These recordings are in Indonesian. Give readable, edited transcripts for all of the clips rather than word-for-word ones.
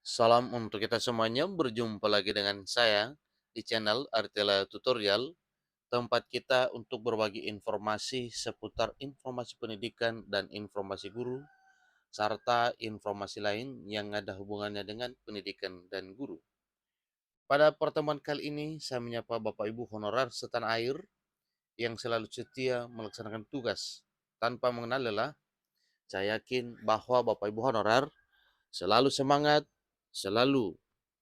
Salam untuk kita semuanya, berjumpa lagi dengan saya di channel Artela Tutorial, tempat kita untuk berbagi informasi seputar informasi pendidikan dan informasi guru, serta informasi lain yang ada hubungannya dengan pendidikan dan guru. Pada pertemuan kali ini, saya menyapa Bapak Ibu honorer setanah air yang selalu setia melaksanakan tugas tanpa mengenal lelah. Saya yakin bahwa Bapak Ibu honorer selalu semangat, selalu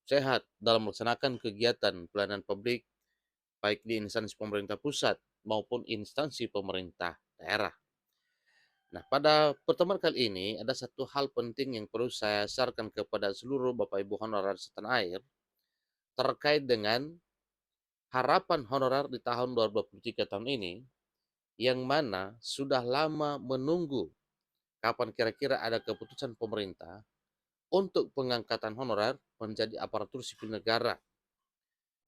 sehat dalam melaksanakan kegiatan pelayanan publik, baik di instansi pemerintah pusat maupun instansi pemerintah daerah. Nah, pada pertemuan kali ini ada satu hal penting yang perlu saya sarankan kepada seluruh Bapak Ibu honorer setanah air terkait dengan harapan honorer di tahun 2023 tahun ini, yang mana sudah lama menunggu kapan kira-kira ada keputusan pemerintah untuk pengangkatan honorer menjadi aparatur sipil negara.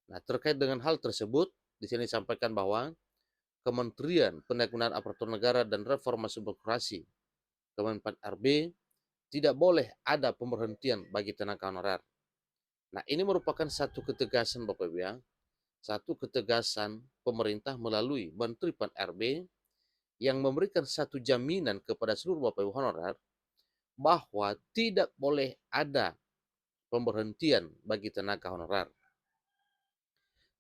Nah, terkait dengan hal tersebut, di sini disampaikan bahwa Kementerian Pendayagunaan Aparatur Negara dan Reformasi Birokrasi, Kemenpan RB, tidak boleh ada pemberhentian bagi tenaga honorer. Nah, ini merupakan satu ketegasan Bapak Ibu ya, satu ketegasan pemerintah melalui Menteri Pan RB yang memberikan satu jaminan kepada seluruh Bapak Ibu honorer bahwa tidak boleh ada pemberhentian bagi tenaga honorer.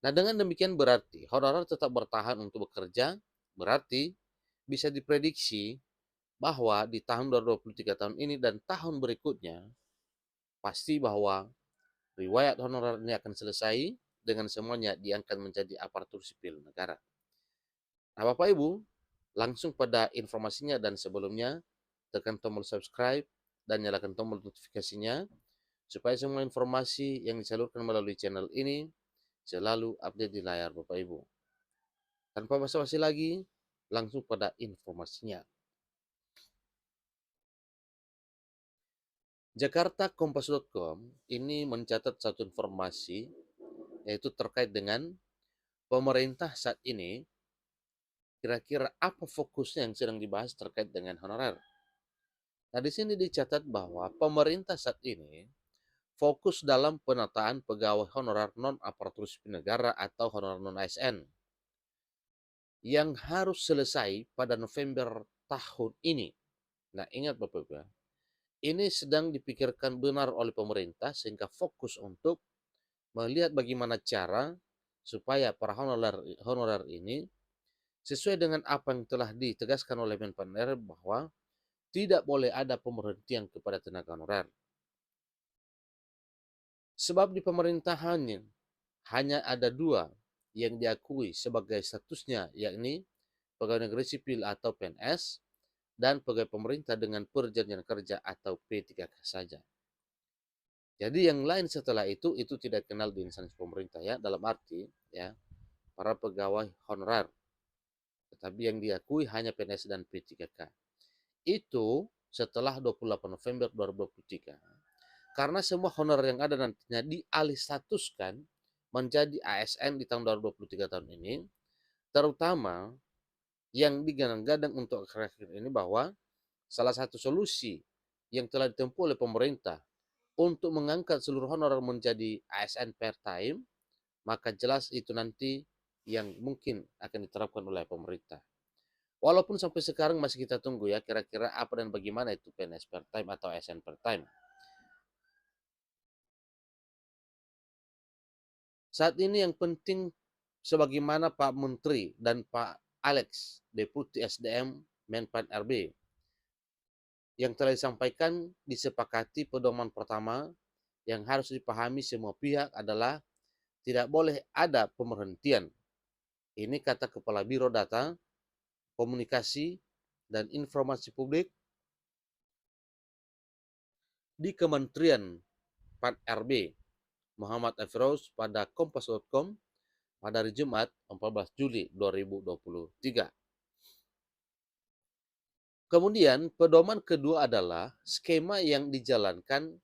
Nah, dengan demikian berarti honorer tetap bertahan untuk bekerja, berarti bisa diprediksi bahwa di tahun 2023 tahun ini dan tahun berikutnya, pasti bahwa riwayat honorer ini akan selesai dengan semuanya diangkat menjadi aparatur sipil negara. Nah, Bapak Ibu, langsung pada informasinya dan sebelumnya, tekan tombol subscribe dan nyalakan tombol notifikasinya supaya semua informasi yang disalurkan melalui channel ini selalu update di layar Bapak Ibu. Tanpa basa-basi lagi, langsung pada informasinya. Jakarta-Kompas.com ini mencatat satu informasi, yaitu terkait dengan pemerintah saat ini, kira-kira apa fokusnya yang sedang dibahas terkait dengan honorer. Nah, di sini dicatat bahwa pemerintah saat ini fokus dalam penataan pegawai honorer non-aparatur sipil negara atau honorer non-ASN yang harus selesai pada November tahun ini. Nah, ingat Bapak-Ibu, ini sedang dipikirkan benar oleh pemerintah sehingga fokus untuk melihat bagaimana cara supaya para honorer ini sesuai dengan apa yang telah ditegaskan oleh Menpan RB bahwa tidak boleh ada pemberhentian kepada tenaga honorer. Sebab di pemerintahannya hanya ada dua yang diakui sebagai statusnya, yakni pegawai negeri sipil atau PNS dan pegawai pemerintah dengan perjanjian kerja atau P3K saja. Jadi yang lain setelah itu tidak kenal di instansi pemerintah ya, dalam arti ya para pegawai honorer. Tetapi yang diakui hanya PNS dan P3K. Itu setelah 28 November 2023. Karena semua honorer yang ada nantinya dialih statuskan menjadi ASN di tahun 2023 tahun ini, terutama yang digadang-gadang untuk akhir-akhir ini bahwa salah satu solusi yang telah ditempuh oleh pemerintah untuk mengangkat seluruh honorer menjadi ASN per time, maka jelas itu nanti yang mungkin akan diterapkan oleh pemerintah. Walaupun sampai sekarang masih kita tunggu ya kira-kira apa dan bagaimana itu PNS per time atau ASN per time. Saat ini yang penting sebagaimana Pak Menteri dan Pak Alex, Deputi SDM Menpan RB, yang telah disampaikan disepakati pedoman pertama yang harus dipahami semua pihak adalah tidak boleh ada pemberhentian. Ini kata Kepala Biro Data, Komunikasi, dan Informasi Publik di Kementerian Pan RB, Muhammad Afroz pada kompas.com pada hari Jumat 14 Juli 2023. Kemudian pedoman kedua adalah skema yang dijalankan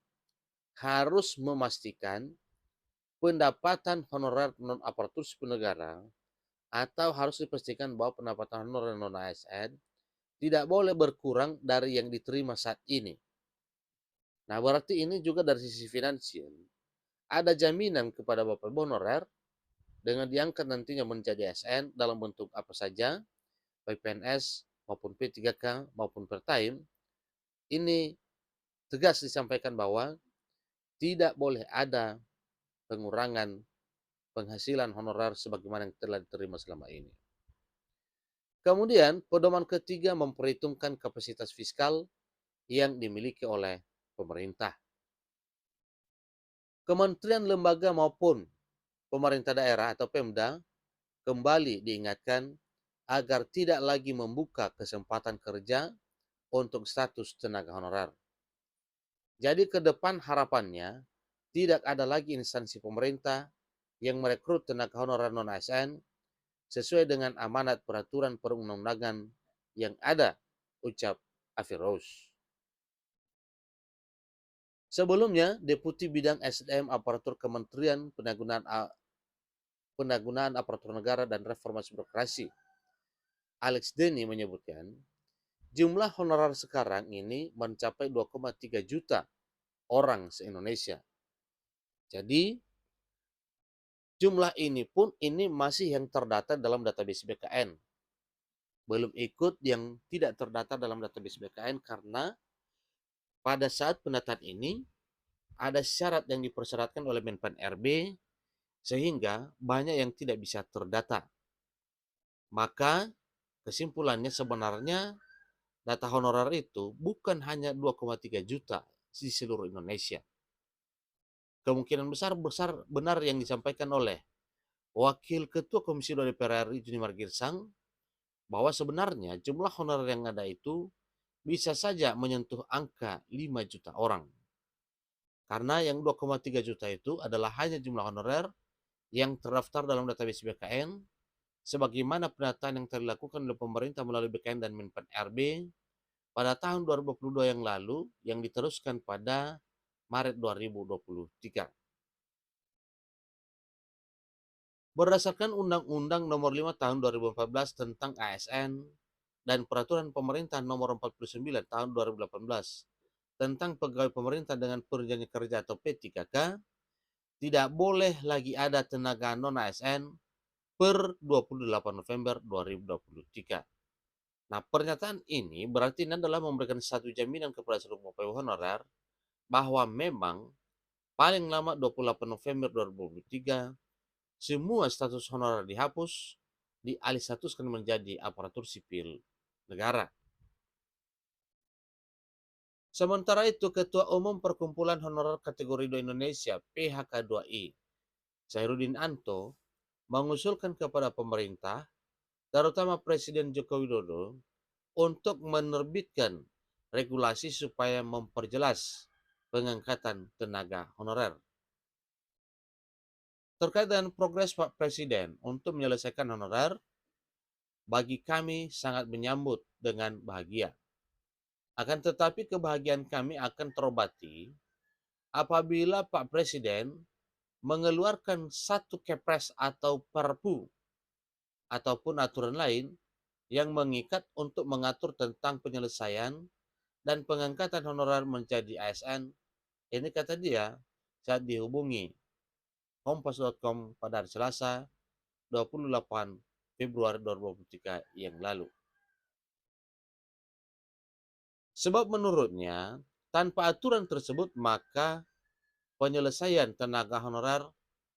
harus memastikan pendapatan honorer non-aparatur sipil negara atau harus dipastikan bahwa pendapatan honorer non-ASN tidak boleh berkurang dari yang diterima saat ini. Nah, berarti ini juga dari sisi finansial, ada jaminan kepada Bapak Ibu honorer dengan diangkat nantinya menjadi ASN dalam bentuk apa saja, baik PNS maupun P3K maupun per time, ini tegas disampaikan bahwa tidak boleh ada pengurangan penghasilan honorer sebagaimana yang telah diterima selama ini. Kemudian, pedoman ketiga memperhitungkan kapasitas fiskal yang dimiliki oleh pemerintah. Kementerian lembaga maupun pemerintah daerah atau Pemda kembali diingatkan agar tidak lagi membuka kesempatan kerja untuk status tenaga honorer. Jadi ke depan harapannya tidak ada lagi instansi pemerintah yang merekrut tenaga honorer non-ASN sesuai dengan amanat peraturan perundang-undangan yang ada, ucap Afiroz. Sebelumnya, Deputi Bidang SDM Aparatur Kementerian Pendagungan Aparatur Negara dan Reformasi Birokrasi, Alex Denny menyebutkan, jumlah honorer sekarang ini mencapai 2,3 juta orang se-Indonesia. Jadi, jumlah ini pun ini masih yang terdata dalam database BKN. Belum ikut yang tidak terdata dalam database BKN karena pada saat pendataan ini ada syarat yang dipersyaratkan oleh Menpan RB sehingga banyak yang tidak bisa terdata. Maka kesimpulannya sebenarnya data honorer itu bukan hanya 2,3 juta di seluruh Indonesia. Kemungkinan besar benar yang disampaikan oleh Wakil Ketua Komisi 2 DPR RI Juni Margirsang bahwa sebenarnya jumlah honorer yang ada itu bisa saja menyentuh angka 5 juta orang. Karena yang 2,3 juta itu adalah hanya jumlah honorer yang terdaftar dalam database BKN sebagaimana pendataan yang telah dilakukan oleh pemerintah melalui BKN dan Menpan RB pada tahun 2022 yang lalu yang diteruskan pada Maret 2023. Berdasarkan Undang-Undang Nomor 5 Tahun 2014 tentang ASN dan Peraturan Pemerintah Nomor 49 Tahun 2018 tentang pegawai pemerintah dengan perjanjian kerja atau P3K, tidak boleh lagi ada tenaga non-ASN per 28 November 2023. Nah, pernyataan ini berarti ini adalah memberikan satu jaminan kepada seluruh Bapak Ibu honorer bahwa memang paling lama 28 November 2023 semua status honorer dihapus, dialihstatuskan menjadi aparatur sipil negara. Sementara itu, Ketua Umum Perkumpulan Honorer Kategori 2 Indonesia PHK2I, Sairudin Anto, mengusulkan kepada pemerintah, terutama Presiden Joko Widodo, untuk menerbitkan regulasi supaya memperjelas pengangkatan tenaga honorer. Terkait dengan progres Pak Presiden untuk menyelesaikan honorer, bagi kami sangat menyambut dengan bahagia. Akan tetapi kebahagiaan kami akan terobati apabila Pak Presiden mengeluarkan satu kepres atau perpu ataupun aturan lain yang mengikat untuk mengatur tentang penyelesaian dan pengangkatan honorer menjadi ASN. Ini kata dia saat dihubungi kompas.com pada hari Selasa 28 Februari 2023 yang lalu. Sebab menurutnya, tanpa aturan tersebut maka penyelesaian tenaga honorer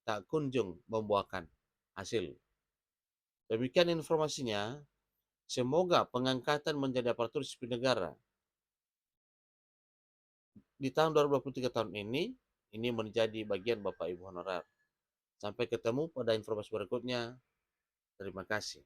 tak kunjung membuahkan hasil. Demikian informasinya. Semoga pengangkatan menjadi aparatur sipil negara di tahun 2023 tahun ini menjadi bagian Bapak Ibu honorer. Sampai ketemu pada informasi berikutnya. Terima kasih.